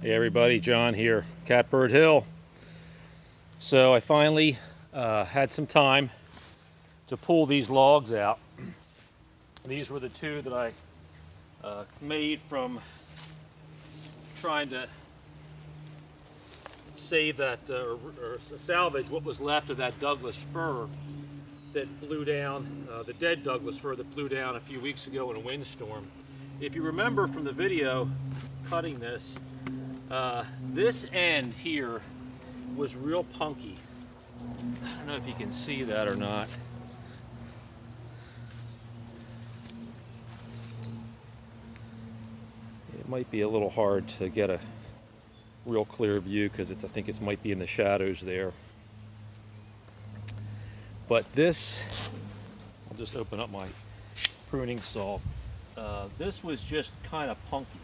Hey everybody, John here, Catbird Hill. So I finally had some time to pull these logs out. These were the two that I made from trying to save that, or salvage what was left of that Douglas Fir that blew down, the dead Douglas Fir that blew down a few weeks ago in a windstorm. If you remember from the video cutting this, this end here was real punky. I don't know if you can see that or not. It might be a little hard to get a real clear view because I think it might be in the shadows there. But this, I'll just open up my pruning saw. This was just kind of punky.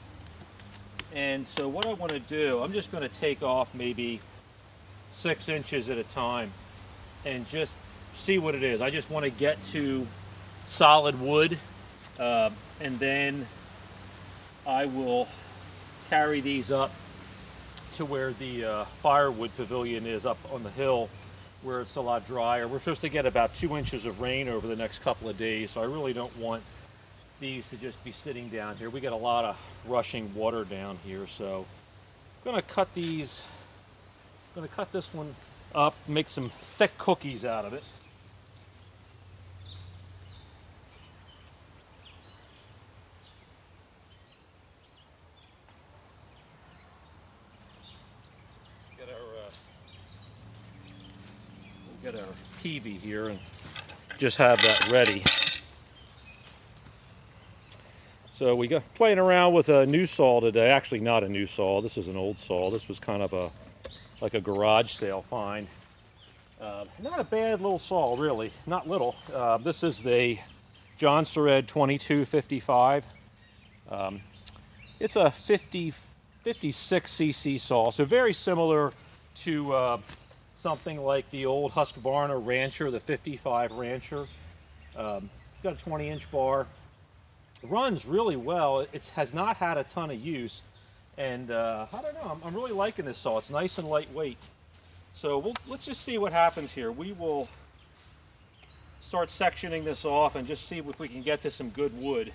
And so what I want to do, I'm just going to take off maybe 6 inches at a time and just see what it is. I just want to get to solid wood, and then I will carry these up to where the firewood pavilion is up on the hill where it's a lot drier. We're supposed to get about 2 inches of rain over the next couple of days, so I really don't want these to just be sitting down here. We get a lot of rushing water down here, so I'm gonna cut these. I'm gonna cut this one up, make some thick cookies out of it. We'll get our TV here and just have that ready. So we got playing around with a new saw today. Actually, not a new saw. This is an old saw. This was kind of like a garage sale find. Not a bad little saw, really. Not little. This is the Jonsered 2255. It's a 56 cc saw, so very similar to something like the old Husqvarna Rancher, the 55 Rancher. It's got a 20-inch bar. It runs really well. It has not had a ton of use, and I don't know, I'm really liking this saw. It's nice and lightweight. So let's just see what happens here. We will start sectioning this off and just see if we can get to some good wood.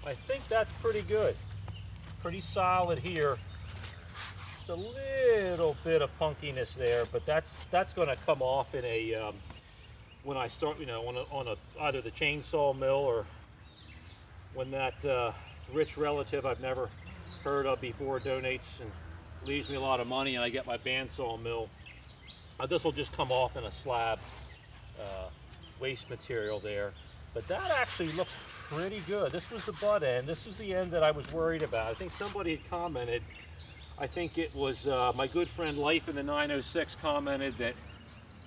I think that's pretty good. Pretty solid here. Just a little bit of punkiness there, but that's going to come off in a when I start, you know, on either the chainsaw mill or when that rich relative I've never heard of before donates and leaves me a lot of money, and I get my bandsaw mill. This will just come off in a slab waste material there. But that actually looks pretty good. This was the butt end. This is the end that I was worried about. I think somebody had commented, I think it was my good friend Life in the 906 commented that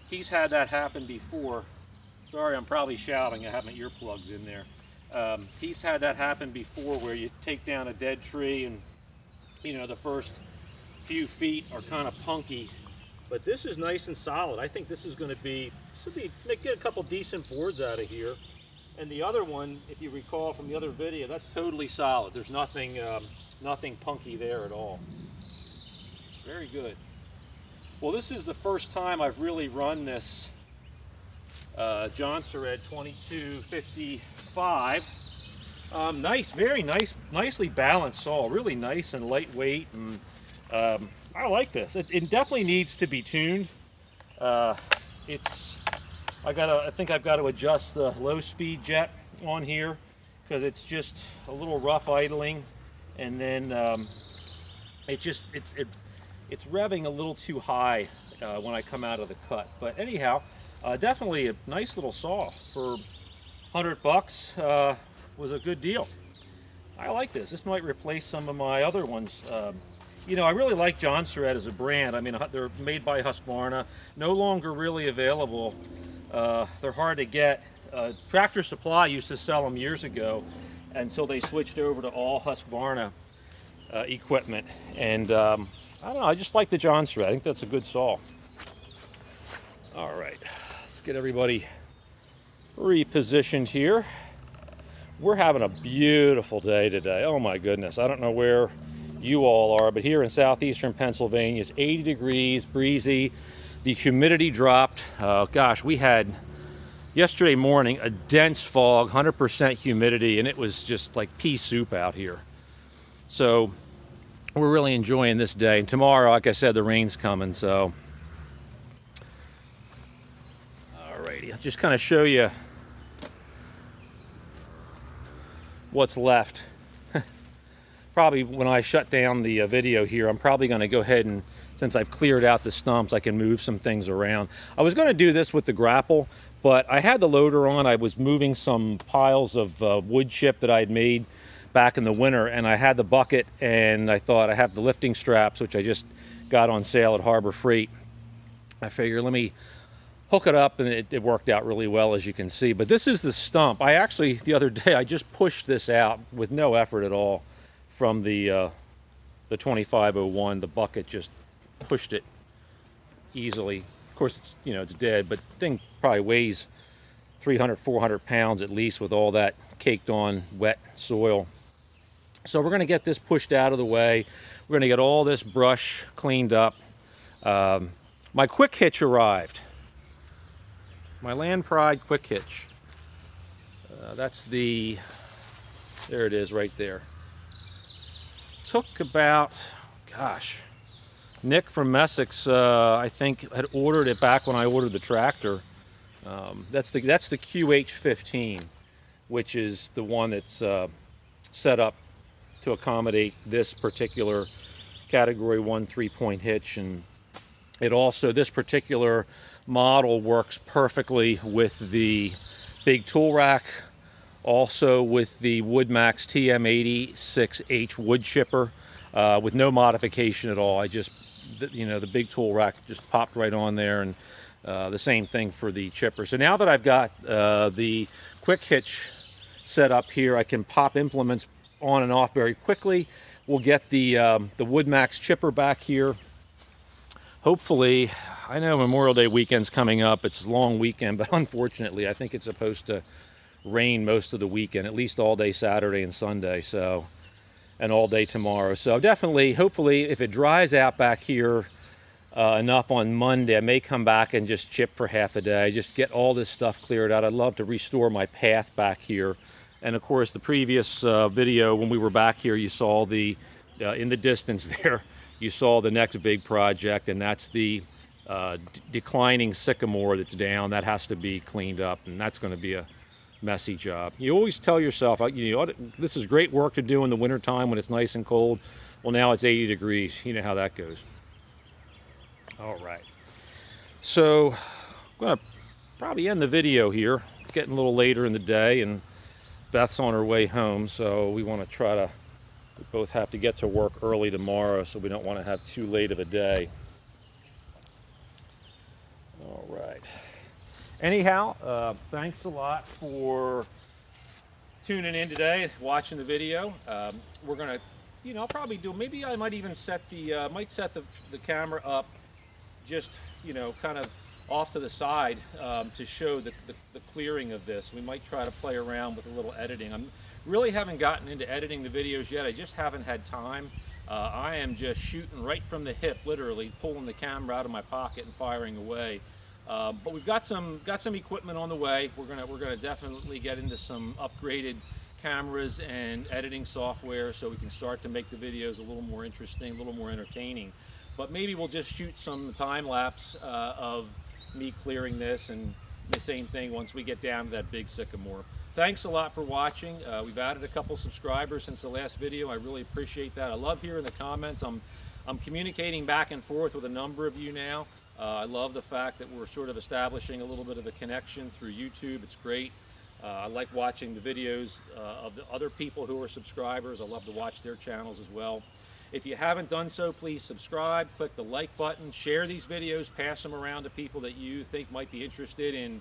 he's had that happen before. Sorry, I'm probably shouting. I have my earplugs in there. He's had that happen before, where you take down a dead tree and, you know, the first few feet are kind of punky. But this is nice and solid. I think this is going to be, get a couple decent boards out of here. And the other one, if you recall from the other video, that's totally solid. There's nothing, nothing punky there at all. Very good. Well, this is the first time I've really run this Jonsered 2255. Nice, very nice, nicely balanced saw. Really nice and lightweight, and I like this. It definitely needs to be tuned. I think I've got to adjust the low speed jet on here, because it's just a little rough idling, and then it's revving a little too high when I come out of the cut. But anyhow, definitely a nice little saw for $100. Was a good deal. I like this. This might replace some of my other ones. You know, I really like Jonsered as a brand. I mean, they're made by Husqvarna, no longer really available. They're hard to get. Tractor Supply used to sell them years ago, until they switched over to all Husqvarna equipment. And I don't know, I just like the Jonsered. I think that's a good saw. All right, let's get everybody repositioned here. We're having a beautiful day today. Oh my goodness, I don't know where you all are, but here in southeastern Pennsylvania, it's 80 degrees, breezy. The humidity dropped. Gosh, we had yesterday morning a dense fog, 100% humidity, and it was just like pea soup out here. So we're really enjoying this day. And tomorrow, like I said, the rain's coming, so. Alrighty, I'll just kind of show you what's left. Probably when I shut down the video here, I'm probably going to go ahead and, since I've cleared out the stumps, I can move some things around. I was going to do this with the grapple, but I had the loader on. I was moving some piles of wood chip that I'd made back in the winter, and I had the bucket, and I thought I have the lifting straps, which I just got on sale at Harbor Freight. I figured, let me hook it up, and it worked out really well, as you can see. But this is the stump. I actually, the other day, I just pushed this out with no effort at all from the 2501. The bucket just pushed it easily. Of course, it's, you know, it's dead, but the thing probably weighs 300, 400 pounds at least with all that caked on wet soil. So we're going to get this pushed out of the way. We're going to get all this brush cleaned up. My quick hitch arrived. My Land Pride quick hitch. That's the, there it is right there. Took about, gosh, Nick from Messick's, I think, had ordered it back when I ordered the tractor. That's the QH15, which is the one that's set up to accommodate this particular Category 1 3-point hitch. And it also, this particular model works perfectly with the big tool rack, also with the WoodMax TM80 wood chipper, with no modification at all. I just, you know, the big tool rack just popped right on there, and the same thing for the chipper. So now that I've got the quick hitch set up here, I can pop implements on and off very quickly. We'll get the WoodMax chipper back here. Hopefully, I know Memorial Day weekend's coming up. It's a long weekend, but unfortunately, I think it's supposed to rain most of the weekend, at least all day Saturday and Sunday, so, and all day tomorrow. So definitely, hopefully, if it dries out back here enough on Monday, I may come back and just chip for half a day, just get all this stuff cleared out. I'd love to restore my path back here. And of course, the previous video, when we were back here, you saw the, in the distance there, you saw the next big project, and that's the declining sycamore that's down. That has to be cleaned up, and that's going to be a messy job. You always tell yourself, you know, this is great work to do in the wintertime when it's nice and cold. Well, now it's 80 degrees. You know how that goes. All right. So I'm going to probably end the video here. It's getting a little later in the day, and Beth's on her way home, so we want to try to, we both have to get to work early tomorrow, so we don't want to have too late of a day. All right. Anyhow, thanks a lot for tuning in today, watching the video. We're gonna, you know, probably do, maybe I might even set the, the camera up just, you know, kind of off to the side to show the clearing of this. We might try to play around with a little editing. I really haven't gotten into editing the videos yet. I just haven't had time. I am just shooting right from the hip, literally pulling the camera out of my pocket and firing away. But we've got some equipment on the way. We're gonna definitely get into some upgraded cameras and editing software so we can start to make the videos a little more interesting, a little more entertaining. But maybe we'll just shoot some time lapse of me clearing this, and the same thing once we get down to that big sycamore. Thanks a lot for watching. We've added a couple subscribers since the last video. I really appreciate that. I love hearing the comments. I'm communicating back and forth with a number of you now. I love the fact that we're sort of establishing a little bit of a connection through YouTube. It's great. I like watching the videos of the other people who are subscribers. I love to watch their channels as well. If you haven't done so, please subscribe, click the like button, share these videos, pass them around to people that you think might be interested in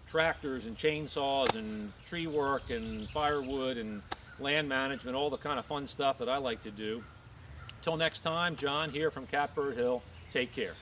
tractors and chainsaws and tree work and firewood and land management, all the kind of fun stuff that I like to do. Till next time, John here from Catbird Hill. Take care.